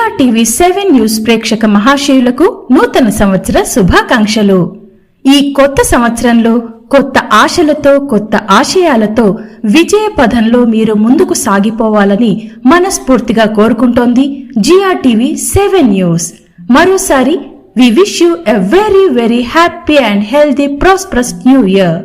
GRTV 7 news ప్రేక్షక మహాశయులకు నూతన సంవత్సర శుభాకాంక్షలు. ఈ కొత్త సంవత్సరంలో కొత్త ఆశలతో కొత్త ఆశయాలతో విజయ పథంలో మీరు ముందుకు సాగిపోవాలని మనస్ఫూర్తిగా కోరుకుంటోంది జిఆర్టీవీ 7 న్యూస్. మరోసారి we wish you a very very happy and healthy prosperous new year.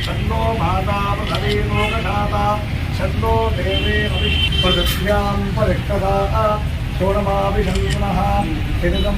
षण्णो माता प्रथमेनो गजाता षण्णो देवेन विष्णुपदभ्यां परिष्कदा षोडमाभिषण्णः हिरिदं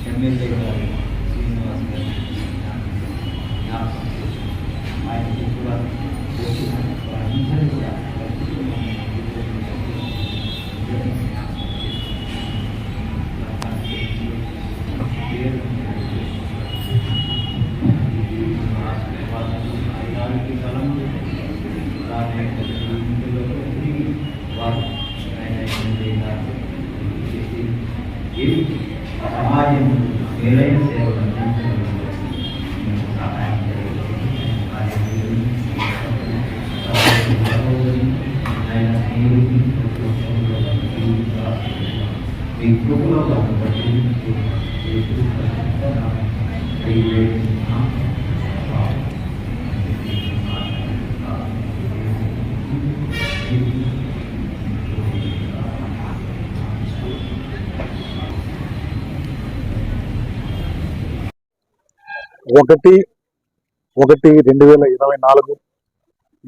ఎమ్మెల్యే గారు శ్రీనివాస్ గారు ఆయనకి కూడా అందరూ కూడా సమాజం మేలైన సేవలు సహాయం ఒకటి 2024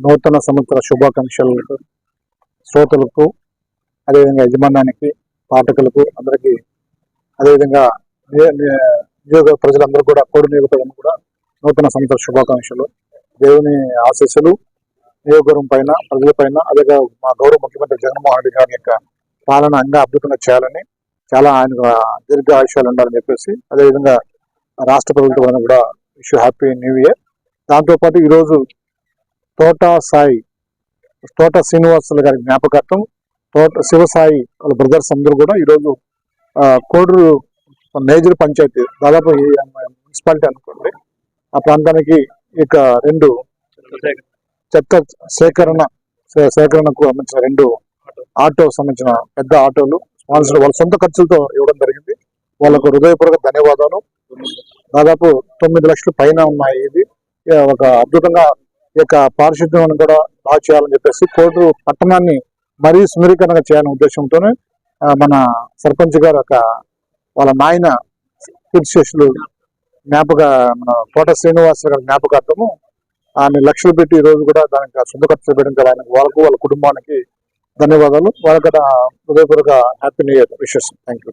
నూతన సంవత్సర శుభాకాంక్షలకు శ్రోతలకు, అదేవిధంగా యజమానానికి, పాఠకులకు అందరికీ, అదేవిధంగా నియోజక ప్రజలందరూ కూడా, కోడి నియోజక ప్రజలకు కూడా నూతన సంవత్సర శుభాకాంక్షలు. దేవుని ఆశీస్సులు నియోజకవర్గం పైన, ప్రజల పైన, అదే మా గౌరవ ముఖ్యమంత్రి జగన్మోహన్ రెడ్డి గారి యొక్క పాలన అంగా అద్భుతంగా చేయాలని, చాలా ఆయన దీర్ఘ ఆయుష్యాలు ఉండాలని చెప్పేసి, అదేవిధంగా రాష్ట్ర ప్రభుత్వం కూడా విష్ హ్యాపీ న్యూ ఇయర్. దాంతోపాటు ఈరోజు తోట శ్రీనివాసులు గారి జ్ఞాపకార్థం శివసాయి వాళ్ళ బ్రదర్స్ అందరూ కూడా ఈరోజు కోడూరు మేజర్ పంచాయతీ, దాదాపు మున్సిపాలిటీ అనుకోండి, ఆ ప్రాంతానికి ఇక 2 చెత్త సేకరణకు సంబంధించిన 2 ఆటో సంబంధించిన పెద్ద ఆటోలు స్పాన్సర్ వాళ్ళ సొంత ఖర్చులతో ఇవ్వడం జరిగింది. వాళ్ళకు హృదయపూర్వక ధన్యవాదాలు. దాదాపు 9 లక్షల పైన ఉన్నాయి. ఇది ఒక అద్భుతంగా ఈ యొక్క పారిశుద్ధ్యం కూడా బాగా చేయాలని చెప్పేసి, కోడూరు పట్టణాన్ని మరీ సుందరీకరణ చేయాలనే ఉద్దేశంతోనే మన సర్పంచ్ గారు వాళ్ళ నాయన కీర్తిశేషులు మన తోట శ్రీనివాస్ గారి జ్ఞాపకార్థము ఆయన లక్షలు పెట్టి ఈ రోజు కూడా దానికి సొంత ఖర్చు పెట్టడం కదా, వాళ్ళకు వాళ్ళ కుటుంబానికి ధన్యవాదాలు. వాళ్ళకి హృదయపూర్వక happy new year wishes. Thank you.